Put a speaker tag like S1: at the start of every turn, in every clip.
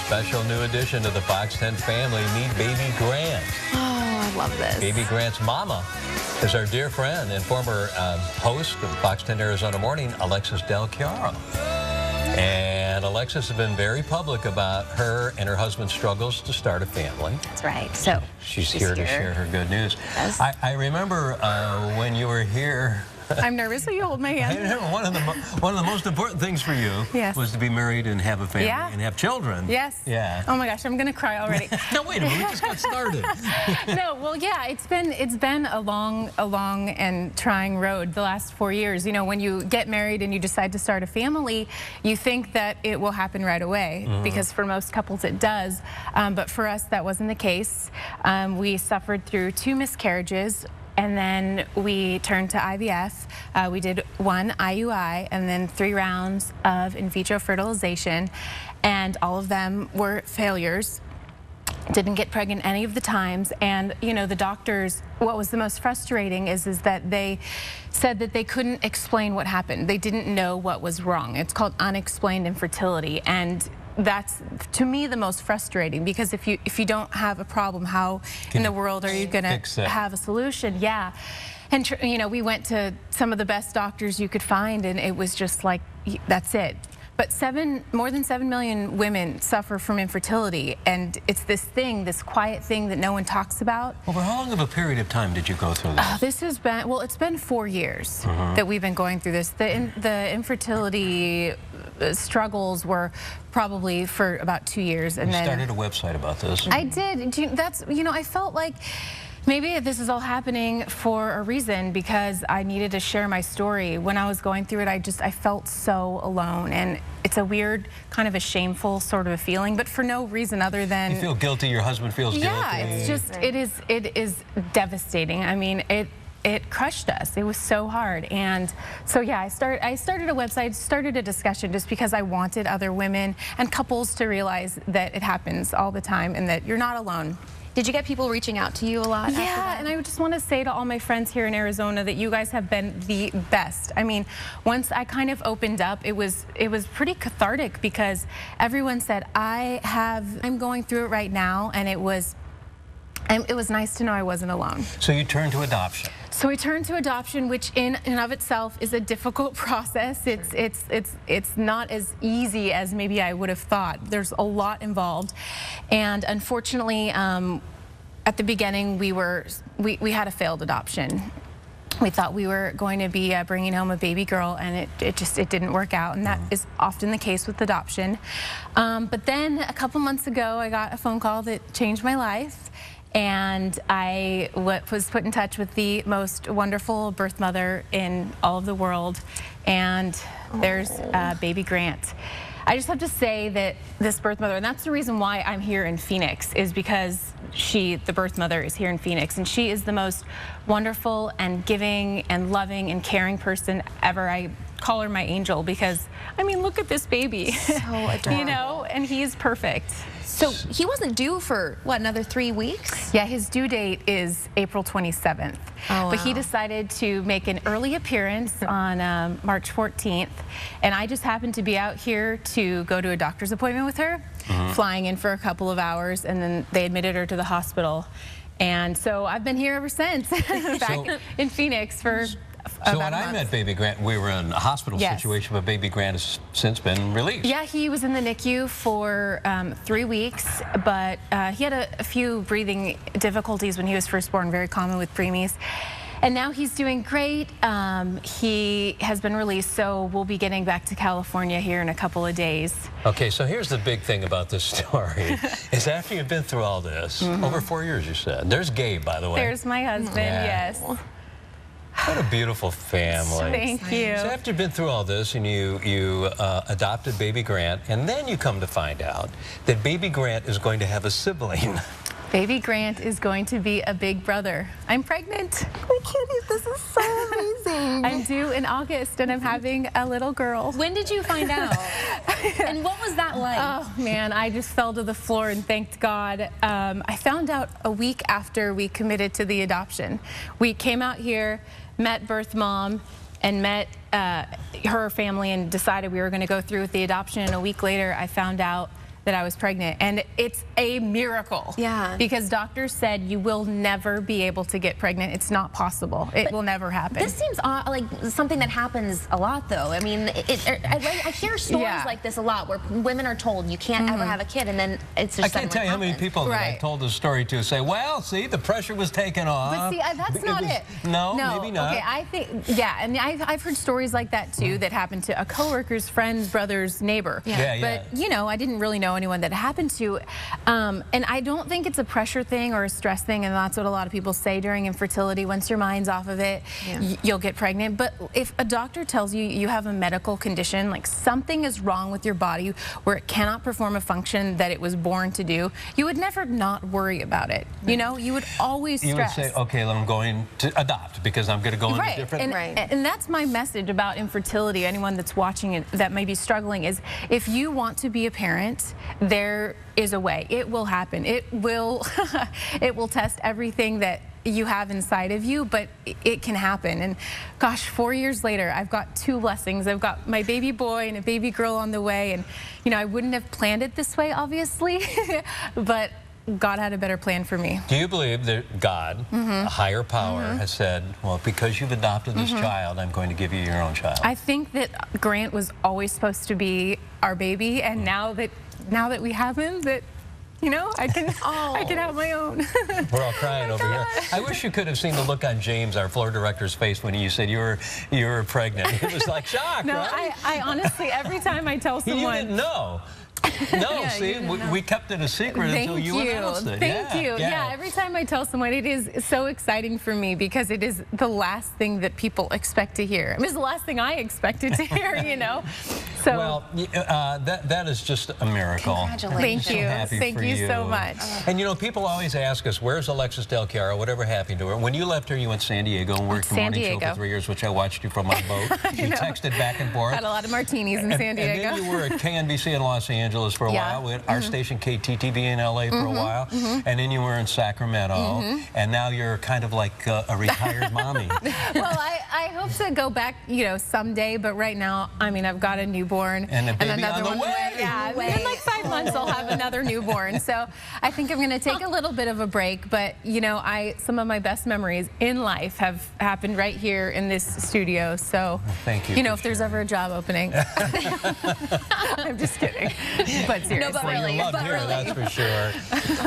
S1: special new addition to the Fox 10 family. Meet baby Grant.
S2: Oh, I love this.
S1: Baby Grant's mama is our dear friend and former host of Fox 10 Arizona Morning, Alexis Del Chiaro. And Alexis has been very public about her and her husband's struggles to start a family.
S2: That's right. So
S1: she's here to share her good news.
S2: Yes.
S1: I remember when you were here.
S2: I'm nervous, so you hold my hand.
S1: I remember one of the most important things for you was to be married and have a family and have children.
S2: Yes.
S1: Yeah.
S2: Oh my gosh, I'm gonna cry already.
S1: No, wait a minute, we just got started.
S2: No, well, yeah, it's been a long and trying road the last 4 years. You know, when you get married and you decide to start a family, you think that it will happen right away because for most couples it does. But for us, that wasn't the case. We suffered through 2 miscarriages. And then we turned to IVF. We did 1 IUI and then 3 rounds of in vitro fertilization, and all of them were failures. Didn't get pregnant any of the times. And you know, the doctors, what was the most frustrating is that they said that they couldn't explain what happened. They didn't know what was wrong. It's called unexplained infertility, and that's, to me, the most frustrating, because if you don't have a problem, how in the world are you going to have a solution? Yeah. And you know, we went to some of the best doctors you could find, and it was just like, that's it. But more than 7 million women suffer from infertility, and it's this quiet thing that no one talks about.
S1: Over how long of a period of time did you go through this?
S2: This has been, well, it's been 4 years that we've been going through this. The infertility struggles were probably for about 2 years, and then
S1: started a website about this.
S2: I did. That's, you know, I felt like maybe this is all happening for a reason, because I needed to share my story. When I was going through it, I felt so alone, and it's a weird, kind of a shameful sort of a feeling, but for no reason other than
S1: you feel guilty. Your husband feels guilty.
S2: Yeah, it's just it is devastating. I mean, it crushed us. It was so hard. And so yeah, I started a website, started a discussion, just because I wanted other women and couples to realize that it happens all the time and that you're not alone.
S3: Did you get people reaching out to you a lot after that?
S2: And I would just want to say to all my friends here in Arizona that you guys have been the best. I mean, once I kind of opened up, it was pretty cathartic, because everyone said, I'm going through it right now, and it was nice to know I wasn't alone.
S1: So you turned to adoption.
S2: So we turned to adoption, which in and of itself is a difficult process. It's not as easy as maybe I would have thought. There's a lot involved, and unfortunately, at the beginning we had a failed adoption. We thought we were going to be bringing home a baby girl, and it didn't work out, and that is often the case with adoption. But then a couple months ago, I got a phone call that changed my life. And I was put in touch with the most wonderful birth mother in all of the world, and there's baby Grant. I just have to say that this birth mother, and that's the reason why I'm here in Phoenix, is because the birth mother is here in Phoenix, and she is the most wonderful and giving and loving and caring person ever. I call her my angel, because, I mean, look at this baby.
S3: So adorable.
S2: You know, and he is perfect.
S3: So he wasn't due for, what, another 3 weeks?
S2: Yeah, his due date is April 27th.
S3: Oh, wow.
S2: But he decided to make an early appearance on March 14th. And I just happened to be out here to go to a doctor's appointment with her, flying in for a couple of hours, and then they admitted her to the hospital. And so I've been here ever since, back in Phoenix for
S1: So when I met baby Grant, we were in a hospital situation, but baby Grant has since been released.
S2: Yeah, he was in the NICU for 3 weeks, but he had a few breathing difficulties when he was first born, very common with preemies. And now he's doing great. He has been released, so we'll be getting back to California here in a couple of days.
S1: Okay, so here's the big thing about this story, is after you've been through all this, over 4 years you said. There's Gabe, by the way.
S2: There's my husband, yes.
S1: What a beautiful family.
S2: Thank you.
S1: So after you've been through all this and you adopted baby Grant, and then you come to find out that baby Grant is going to have a sibling.
S2: Baby Grant is going to be a big brother. I'm pregnant.
S3: We can't eat. This is so amazing.
S2: I'm due in August, and I'm having a little girl.
S3: When did you find out? And what was that like?
S2: Oh, man, I just fell to the floor and thanked God. I found out a week after we committed to the adoption. We came out here, met birth mom, and met her family, and decided we were going to go through with the adoption. And a week later, I found out that I was pregnant, and it's a miracle.
S3: Yeah.
S2: Because doctors said you will never be able to get pregnant. It's not possible. It will never happen.
S3: This seems like something that happens a lot, though. I mean, I hear stories like this a lot where women are told you can't ever have a kid, and then it's just
S1: I can't tell you how many people that I told this story to say, well, see, the pressure was taken off.
S2: But see, that's not it.
S1: No, maybe not.
S2: Okay, I think, yeah, and I've heard stories like that too that happened to a coworker's friend's brother's neighbor.
S1: Yeah.
S2: But, you know, I didn't really know anyone that happened to. And I don't think it's a pressure thing or a stress thing, and that's what a lot of people say during infertility. Once your mind's off of it, you'll get pregnant. But if a doctor tells you you have a medical condition, like something is wrong with your body where it cannot perform a function that it was born to do, you would never not worry about it. You know, you would always stress.
S1: You would say, okay, I'm going to adopt because I'm going to go in a different...
S2: And that's my message about infertility. Anyone that's watching it that may be struggling is, if you want to be a parent, there is a way. It will happen. It will, it will test everything that you have inside of you, but it can happen. And gosh, 4 years later, I've got 2 blessings. I've got my baby boy and a baby girl on the way. And, you know, I wouldn't have planned it this way, obviously, but God had a better plan for me.
S1: Do you believe that God, a higher power, has said, well, because you've adopted this child, I'm going to give you your own child?
S2: I think that Grant was always supposed to be our baby, and now that we have him, that, you know, I can have my own.
S1: We're all crying over here. I wish you could have seen the look on James, our floor director's face, when you said you were pregnant. He was like shocked.
S2: No,
S1: right?
S2: I honestly, every time I tell someone,
S1: you didn't know. No, see, we kept it a secret until you announced it.
S2: Thank you. Yeah, every time I tell someone, it is so exciting for me because it is the last thing that people expect to hear. I mean, it's the last thing I expected to hear, you know. So,
S1: well, that is just a miracle.
S3: Congratulations.
S2: Thank you. Thank you so much.
S1: And you know, people always ask us, where's Alexis Del Chiaro? Whatever happened to her? When you left her, you went to San Diego and worked the morning show for 3 years, which I watched you from my boat. We texted back and forth.
S2: Had a lot of martinis in San Diego.
S1: And then you were at KNBC in Los Angeles for a while. We had our station KTTV in LA for a while. And then you were in Sacramento. And now you're kind of like a retired mommy.
S2: Well, I hope to go back, you know, someday. But right now, I mean, I've got a newborn
S1: and a baby
S2: another
S1: on the way.
S2: Yeah, in like 5 months, I'll have another newborn. So I think I'm going to take a little bit of a break. But you know, some of my best memories in life have happened right here in this studio. So
S1: thank you.
S2: You know, if there's ever a job opening, I'm just kidding. But seriously,
S3: no, but really,
S1: you're loved here, that's for sure.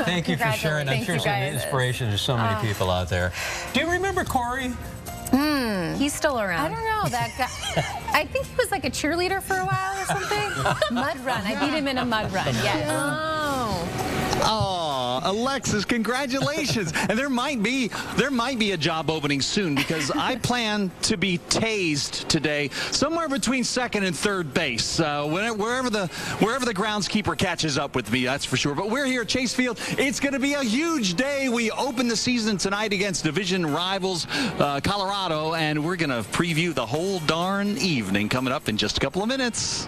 S1: Thank you for sharing. I'm sure it's an inspiration to so many people out there. Do you remember Corey?
S3: He's still around.
S2: I don't know, that guy. I think he was like a cheerleader for a while or something. Mud run. I beat him in a mud run. Yes.
S4: Oh, Alexis, congratulations. And there might be a job opening soon, because I plan to be tased today somewhere between second and third base. Wherever the groundskeeper catches up with me, that's for sure. But we're here at Chase Field. It's going to be a huge day. We open the season tonight against division rivals Colorado, and we're going to preview the whole darn evening coming up in just a couple of minutes.